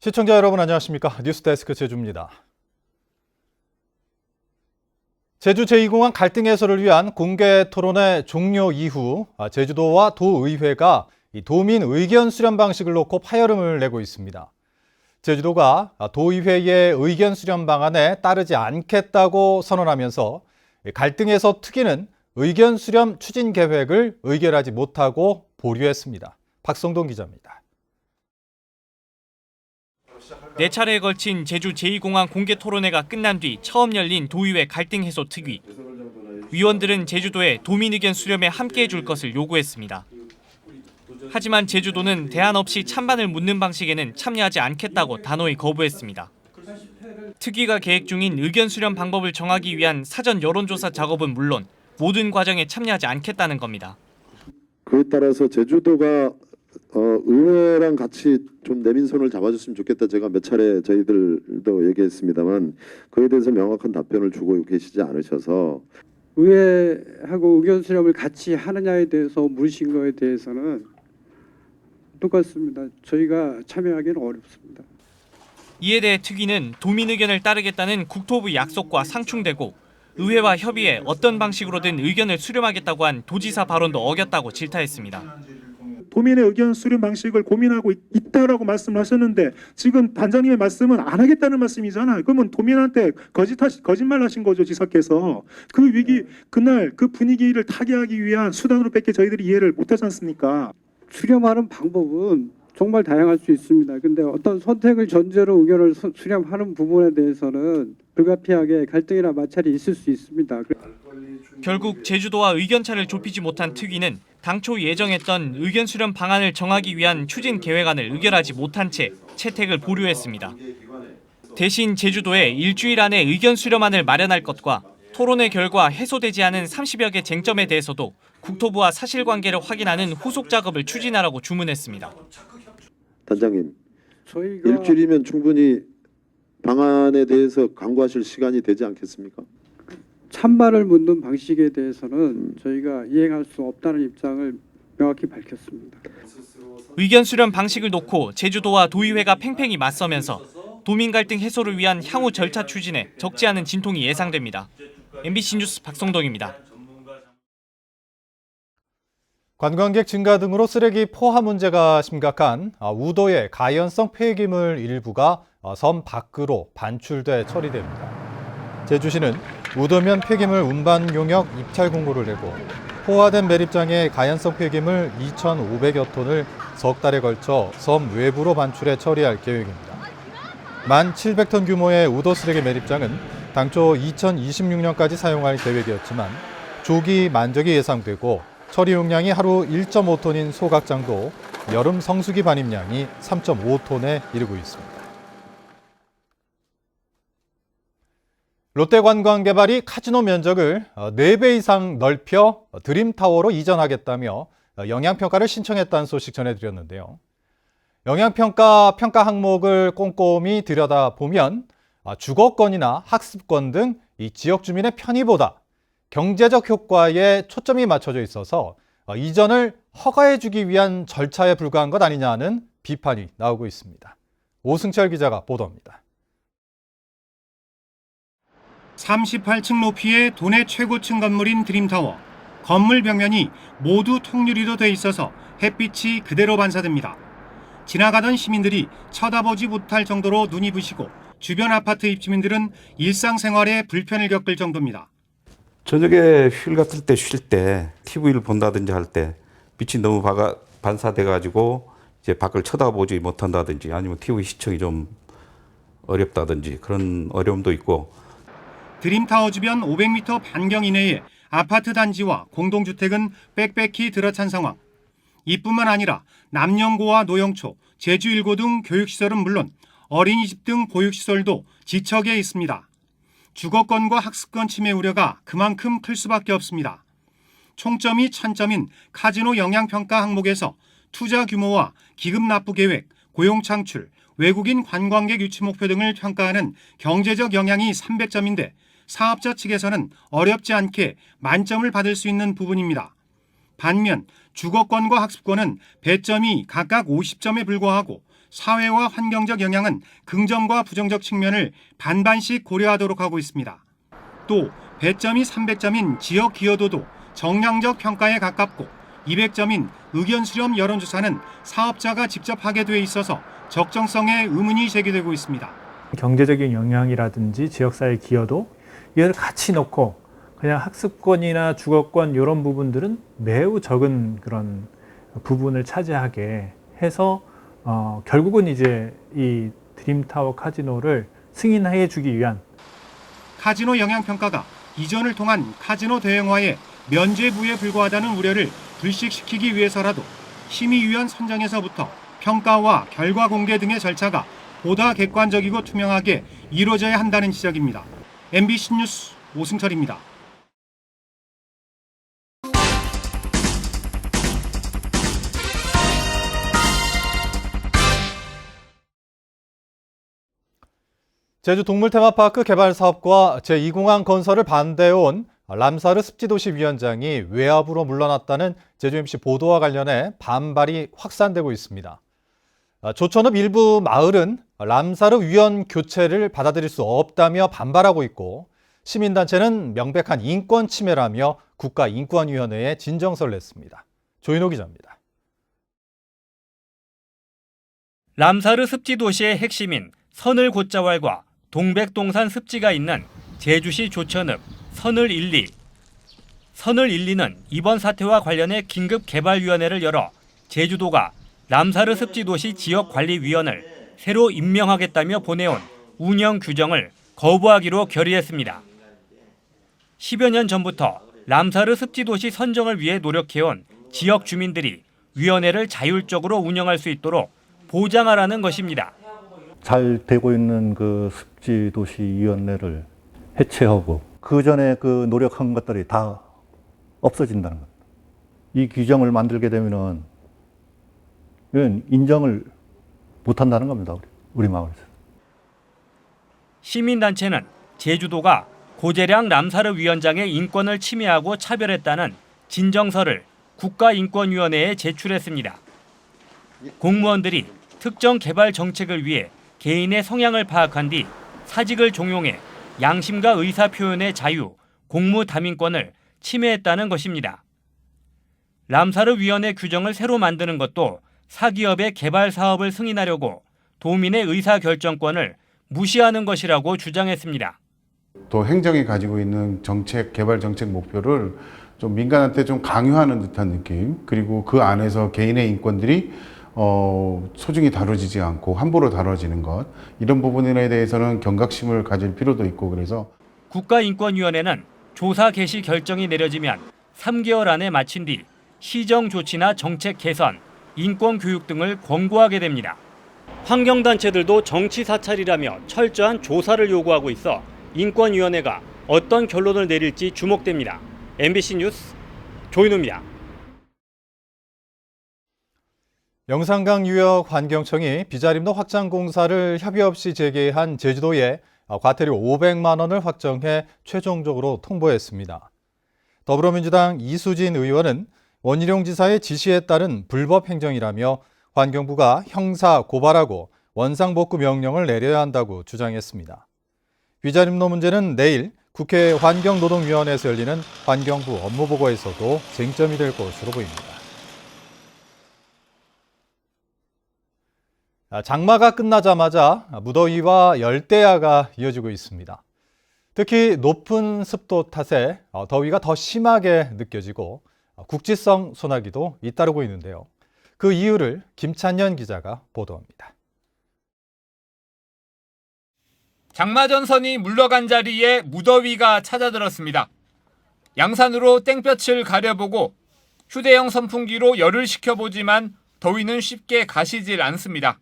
시청자 여러분 안녕하십니까? 뉴스데스크 제주입니다. 제주 제2공항 갈등 해소를 위한 공개 토론회 종료 이후 제주도와 도의회가 도민 의견 수렴 방식을 놓고 파열음을 내고 있습니다. 제주도가 도의회의 의견 수렴 방안에 따르지 않겠다고 선언하면서 갈등 해소 특위는 의견 수렴 추진 계획을 의결하지 못하고 보류했습니다. 박성동 기자입니다. 4차례에 걸친 제주 제2공항 공개 토론회가 끝난 뒤 처음 열린 도의회 갈등 해소 특위. 위원들은 제주도에 도민 의견 수렴에 함께해 줄 것을 요구했습니다. 하지만 제주도는 대안 없이 찬반을 묻는 방식에는 참여하지 않겠다고 단호히 거부했습니다. 특위가 계획 중인 의견 수렴 방법을 정하기 위한 사전 여론조사 작업은 물론 모든 과정에 참여하지 않겠다는 겁니다. 그에 따라서 제주도가 의회랑 같이 좀 내민 손을 잡아줬으면 좋겠다. 제가 몇 차례 저희들도 얘기했습니다만 그에 대해서 명확한 답변을 주고 계시지 않으셔서 의회하고 의견 수렴을 같이 하느냐에 대해서 물으신 거에 대해서는 똑같습니다. 저희가 참여하기는 어렵습니다. 이에 대해 특위는 도민 의견을 따르겠다는 국토부 약속과 상충되고 의회와 협의해 어떤 방식으로든 의견을 수렴하겠다고 한 도지사 발언도 어겼다고 질타했습니다. 도민의 의견 수렴 방식을 고민하고 있다라고 말씀을 하셨는데 지금 단장님의 말씀은 안 하겠다는 말씀이잖아요. 그러면 도민한테 거짓말 하신 거죠, 지사께서. 그 위기 그날 그 분위기를 타개하기 위한 수단으로밖에 저희들이 이해를 못하지 않습니까? 수렴하는 방법은 정말 다양할 수 있습니다. 근데 어떤 선택을 전제로 의견을 수렴하는 부분에 대해서는 불가피하게 갈등이나 마찰이 있을 수 있습니다. 결국 제주도와 의견차를 좁히지 못한 특위는 당초 예정했던 의견 수렴 방안을 정하기 위한 추진 계획안을 의결하지 못한 채 채택을 보류했습니다. 대신 제주도에 일주일 안에 의견 수렴안을 마련할 것과 토론회 결과 해소되지 않은 30여 개 쟁점에 대해서도 국토부와 사실관계를 확인하는 후속 작업을 추진하라고 주문했습니다. 단장님, 저희가 일주일이면 충분히 방안에 대해서 강구하실 시간이 되지 않겠습니까? 찬반을 묻는 방식에 대해서는 저희가 이행할 수 없다는 입장을 명확히 밝혔습니다. 의견 수렴 방식을 놓고 제주도와 도의회가 팽팽히 맞서면서 도민 갈등 해소를 위한 향후 절차 추진에 적지 않은 진통이 예상됩니다. MBC 뉴스 박성동입니다. 관광객 증가 등으로 쓰레기 포화 문제가 심각한 우도의 가연성 폐기물 일부가 섬 밖으로 반출돼 처리됩니다. 제주시는 우도면 폐기물 운반 용역 입찰 공고를 내고 포화된 매립장의 가연성 폐기물 2,500여 톤을 석 달에 걸쳐 섬 외부로 반출해 처리할 계획입니다. 1,700톤 규모의 우도 쓰레기 매립장은 당초 2026년까지 사용할 계획이었지만 조기 만적이 예상되고 처리 용량이 하루 1.5톤인 소각장도 여름 성수기 반입량이 3.5톤에 이르고 있습니다. 롯데관광개발이 카지노 면적을 4배 이상 넓혀 드림타워로 이전하겠다며 영향평가를 신청했다는 소식 전해드렸는데요. 영향평가 항목을 꼼꼼히 들여다보면 주거권이나 학습권 등 이 지역 주민의 편의보다 경제적 효과에 초점이 맞춰져 있어서 이전을 허가해주기 위한 절차에 불과한 것 아니냐는 비판이 나오고 있습니다. 오승철 기자가 보도합니다. 38층 높이의 도내 최고층 건물인 드림타워. 건물 벽면이 모두 통유리로 돼 있어서 햇빛이 그대로 반사됩니다. 지나가던 시민들이 쳐다보지 못할 정도로 눈이 부시고 주변 아파트 입주민들은 일상생활에 불편을 겪을 정도입니다. 저녁에 휴일 같을 때 쉴 때 TV를 본다든지 할 때 빛이 너무 반사돼 가지고 이제 밖을 쳐다보지 못한다든지 아니면 TV 시청이 좀 어렵다든지 그런 어려움도 있고. 드림타워 주변 500m 반경 이내에 아파트 단지와 공동주택은 빽빽히 들어찬 상황. 이뿐만 아니라 남영고와 노영초, 제주1고 등 교육시설은 물론 어린이집 등 보육시설도 지척에 있습니다. 주거권과 학습권 침해 우려가 그만큼 클 수밖에 없습니다. 총점이 1000점인 카지노 영향평가 항목에서 투자 규모와 기금 납부 계획, 고용 창출, 외국인 관광객 유치 목표 등을 평가하는 경제적 영향이 300점인데 사업자 측에서는 어렵지 않게 만점을 받을 수 있는 부분입니다. 반면 주거권과 학습권은 배점이 각각 50점에 불과하고 사회와 환경적 영향은 긍정과 부정적 측면을 반반씩 고려하도록 하고 있습니다. 또 배점이 300점인 지역 기여도도 정량적 평가에 가깝고 200점인 의견 수렴 여론조사는 사업자가 직접 하게 돼 있어서 적정성에 의문이 제기되고 있습니다. 경제적인 영향이라든지 지역사회 기여도 이걸 같이 놓고 그냥 학습권이나 주거권 이런 부분들은 매우 적은 그런 부분을 차지하게 해서 결국은 이제 이 드림타워 카지노를 승인해 주기 위한 카지노 영향평가가 이전을 통한 카지노 대형화의 면죄부에 불과하다는 우려를 불식시키기 위해서라도 심의위원 선정에서부터 평가와 결과 공개 등의 절차가 보다 객관적이고 투명하게 이루어져야 한다는 지적입니다. MBC 뉴스 오승철입니다. 제주 동물 테마파크 개발 사업과 제2공항 건설을 반대해온 람사르 습지도시 위원장이 외압으로 물러났다는 제주MC 보도와 관련해 반발이 확산되고 있습니다. 조천읍 일부 마을은 람사르 위원 교체를 받아들일 수 없다며 반발하고 있고, 시민단체는 명백한 인권 침해라며 국가인권위원회에 진정서를 냈습니다. 조인호 기자입니다. 람사르 습지도시의 핵심인 선을곶자왈과 동백동산 습지가 있는 제주시 조천읍 선을 1리. 선을 1리는 이번 사태와 관련해 긴급개발위원회를 열어 제주도가 람사르 습지도시 지역관리위원을 새로 임명하겠다며 보내온 운영 규정을 거부하기로 결의했습니다. 10여 년 전부터 람사르 습지도시 선정을 위해 노력해온 지역 주민들이 위원회를 자율적으로 운영할 수 있도록 보장하라는 것입니다. 잘 되고 있는 그 습지도시위원회를 해체하고 그 전에 그 노력한 것들이 다 없어진다는 것. 이 규정을 만들게 되면은 이건 인정을 못한다는 겁니다. 우리 마을에서. 시민단체는 제주도가 고재량 람사르 위원장의 인권을 침해하고 차별했다는 진정서를 국가인권위원회에 제출했습니다. 공무원들이 특정 개발 정책을 위해 개인의 성향을 파악한 뒤 사직을 종용해 양심과 의사 표현의 자유, 공무 담임권을 침해했다는 것입니다. 람사르 위원회 규정을 새로 만드는 것도 사기업의 개발 사업을 승인하려고 도민의 의사 결정권을 무시하는 것이라고 주장했습니다. 또 행정이 가지고 있는 정책, 개발 정책 목표를 좀 민간한테 좀 강요하는 듯한 느낌, 그리고 그 안에서 개인의 인권들이 소중히 다뤄지지 않고 함부로 다뤄지는 것, 이런 부분에 대해서는 경각심을 가질 필요도 있고, 그래서 국가인권위원회는 조사 개시 결정이 내려지면 3개월 안에 마친 뒤 시정 조치나 정책 개선, 인권 교육 등을 권고하게 됩니다. 환경단체들도 정치 사찰이라며 철저한 조사를 요구하고 있어 인권위원회가 어떤 결론을 내릴지 주목됩니다. MBC 뉴스 조인호입니다. 영산강유역환경청이 비자림로 확장 공사를 협의 없이 재개한 제주도에 과태료 500만 원을 확정해 최종적으로 통보했습니다. 더불어민주당 이수진 의원은 원희룡 지사의 지시에 따른 불법 행정이라며 환경부가 형사 고발하고 원상복구 명령을 내려야 한다고 주장했습니다. 비자림로 문제는 내일 국회 환경노동위원회에서 열리는 환경부 업무보고에서도 쟁점이 될 것으로 보입니다. 장마가 끝나자마자 무더위와 열대야가 이어지고 있습니다. 특히 높은 습도 탓에 더위가 더 심하게 느껴지고 국지성 소나기도 잇따르고 있는데요. 그 이유를 김찬현 기자가 보도합니다. 장마전선이 물러간 자리에 무더위가 찾아들었습니다. 양산으로 땡볕을 가려보고 휴대용 선풍기로 열을 식혀보지만 더위는 쉽게 가시질 않습니다.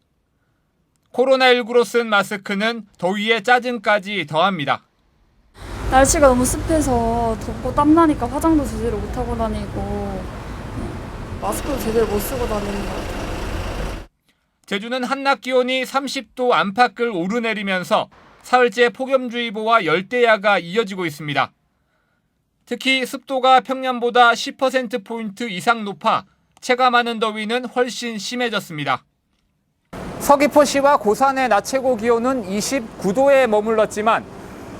코로나19로 쓴 마스크는 더위에 짜증까지 더합니다. 날씨가 너무 습해서 덥고 땀나니까 화장도 제대로 못하고 다니고 마스크도 제대로 못 쓰고 다니는 것 같아요. 제주는 한낮 기온이 30도 안팎을 오르내리면서 사흘째 폭염주의보와 열대야가 이어지고 있습니다. 특히 습도가 평년보다 10%포인트 이상 높아 체감하는 더위는 훨씬 심해졌습니다. 서귀포시와 고산의 낮 최고 기온은 29도에 머물렀지만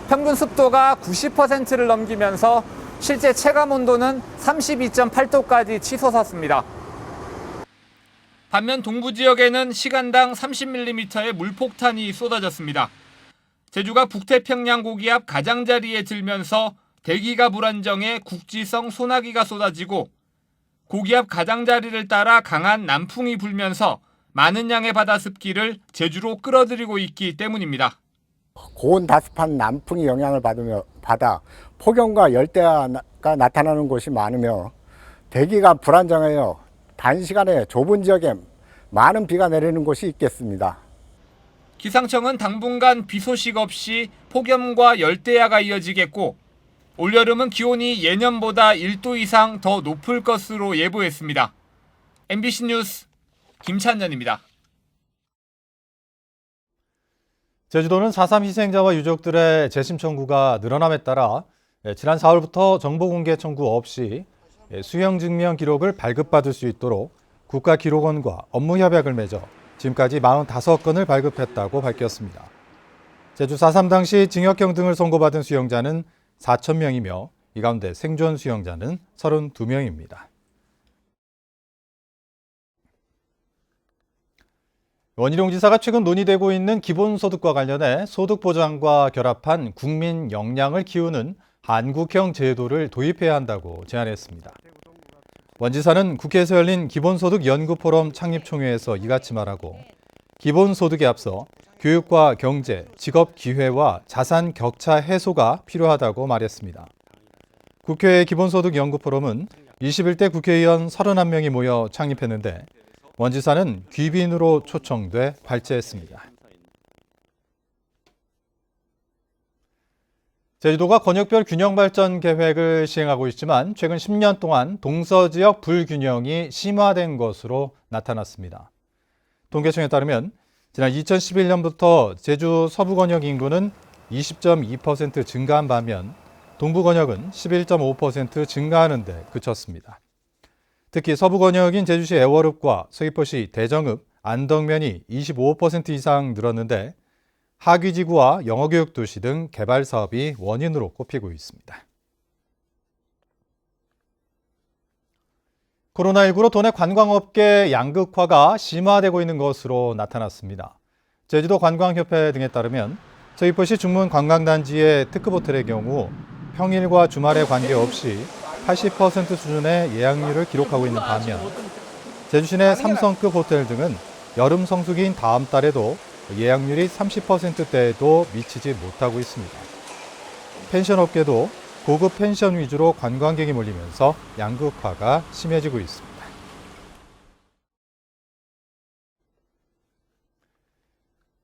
평균 습도가 90%를 넘기면서 실제 체감 온도는 32.8도까지 치솟았습니다. 반면 동부 지역에는 시간당 30mm의 물폭탄이 쏟아졌습니다. 제주가 북태평양 고기압 가장자리에 들면서 대기가 불안정해 국지성 소나기가 쏟아지고 고기압 가장자리를 따라 강한 남풍이 불면서 많은 양의 바다 습기를 제주로 끌어들이고 있기 때문입니다. 고온 다습한 남풍이 영향을 받아 폭염과 열대야가 나타나는 곳이 많으며 대기가 불안정하여 단시간에 좁은 지역에 많은 비가 내리는 곳이 있겠습니다. 기상청은 당분간 비 소식 없이 폭염과 열대야가 이어지겠고 올여름은 기온이 예년보다 1도 이상 더 높을 것으로 예보했습니다. MBC 뉴스 김찬년입니다. 제주도는 4.3 희생자와 유족들의 재심 청구가 늘어남에 따라 지난 4월부터 정보 공개 청구 없이 수형 증명 기록을 발급받을 수 있도록 국가기록원과 업무 협약을 맺어 지금까지 45건을 발급했다고 밝혔습니다. 제주 4.3 당시 징역형 등을 선고받은 수형자는 4,000명이며 이 가운데 생존 수형자는 32명입니다. 원희룡 지사가 최근 논의되고 있는 기본소득과 관련해 소득 보장과 결합한 국민 역량을 키우는 한국형 제도를 도입해야 한다고 제안했습니다. 원 지사는 국회에서 열린 기본소득 연구포럼 창립총회에서 이같이 말하고 기본소득에 앞서 교육과 경제, 직업 기회와 자산 격차 해소가 필요하다고 말했습니다. 국회 기본소득 연구포럼은 21대 국회의원 31명이 모여 창립했는데 원 지사는 귀빈으로 초청돼 발제했습니다. 제주도가 권역별 균형 발전 계획을 시행하고 있지만 최근 10년 동안 동서지역 불균형이 심화된 것으로 나타났습니다. 통계청에 따르면 지난 2011년부터 제주 서부 권역 인구는 20.2% 증가한 반면 동부 권역은 11.5% 증가하는 데 그쳤습니다. 특히 서부 권역인 제주시 애월읍과 서귀포시 대정읍, 안덕면이 25% 이상 늘었는데 하귀지구와 영어교육 도시 등 개발 사업이 원인으로 꼽히고 있습니다. 코로나19로 도내 관광업계 양극화가 심화되고 있는 것으로 나타났습니다. 제주도 관광협회 등에 따르면 서귀포시 중문 관광단지의 특급 호텔의 경우 평일과 주말에 관계없이 80% 수준의 예약률을 기록하고 있는 반면 제주시 내 삼성급 호텔 등은 여름 성수기인 다음 달에도 예약률이 30%대에도 미치지 못하고 있습니다. 펜션 업계도 고급 펜션 위주로 관광객이 몰리면서 양극화가 심해지고 있습니다.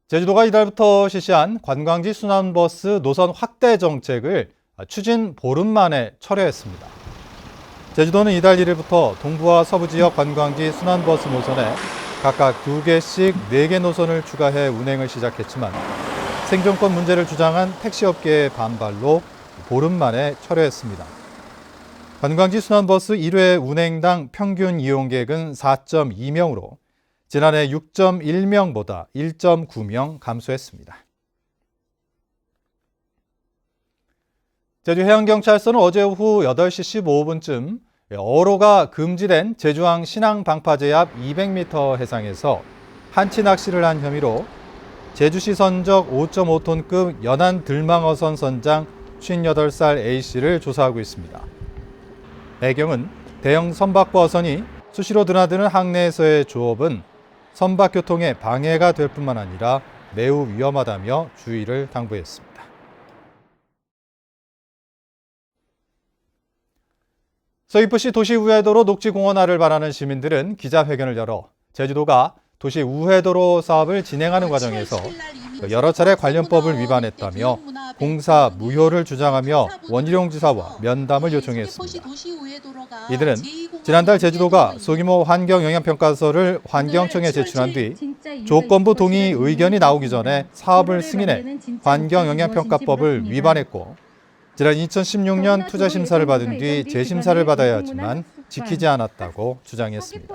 제주도가 이달부터 실시한 관광지 순환버스 노선 확대 정책을 추진 보름 만에 철회했습니다. 제주도는 이달 1일부터 동부와 서부 지역 관광지 순환버스 노선에 각각 2개씩 4개 노선을 추가해 운행을 시작했지만 생존권 문제를 주장한 택시업계의 반발로 보름 만에 철회했습니다. 관광지 순환버스 1회 운행당 평균 이용객은 4.2명으로 지난해 6.1명보다 1.9명 감소했습니다. 제주해양경찰서는 어제 오후 8시 15분쯤 어로가 금지된 제주항 신항방파제 앞 200m 해상에서 한치 낚시를 한 혐의로 제주시 선적 5.5톤급 연안 들망어선 선장 58살 A씨를 조사하고 있습니다. 배경은 대형 선박과 어선이 수시로 드나드는 항내에서의 조업은 선박 교통에 방해가 될 뿐만 아니라 매우 위험하다며 주의를 당부했습니다. 서귀포시 도시우회도로 녹지공원화를 바라는 시민들은 기자회견을 열어 제주도가 도시우회도로 사업을 진행하는 과정에서 여러 차례 관련법을 위반했다며 공사 무효를 주장하며 원희룡 지사와 면담을 요청했습니다. 이들은 지난달 제주도가 소규모 환경영향평가서를 환경청에 제출한 뒤 조건부 동의 의견이 나오기 전에 사업을 승인해 환경영향평가법을 위반했고 지난 2016년 투자심사를 받은 뒤 재심사를 받아야 하지만 지키지 않았다고 주장했습니다.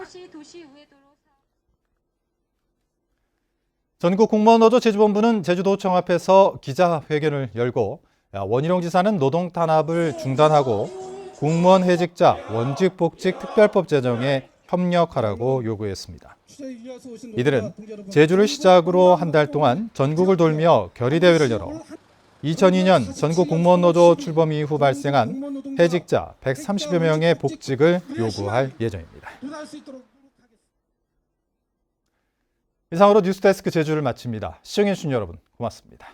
전국 공무원노조 제주본부는 제주도청 앞에서 기자회견을 열고 원희룡 지사는 노동 탄압을 중단하고 공무원 해직자 원직복직 특별법 제정에 협력하라고 요구했습니다. 이들은 제주를 시작으로 한 달 동안 전국을 돌며 결의대회를 열어 2002년 전국 공무원노조 출범 이후 발생한 해직자 130여 명의 복직을 요구할 예정입니다. 이상으로 뉴스데스크 제주를 마칩니다. 시청해주신 여러분 고맙습니다.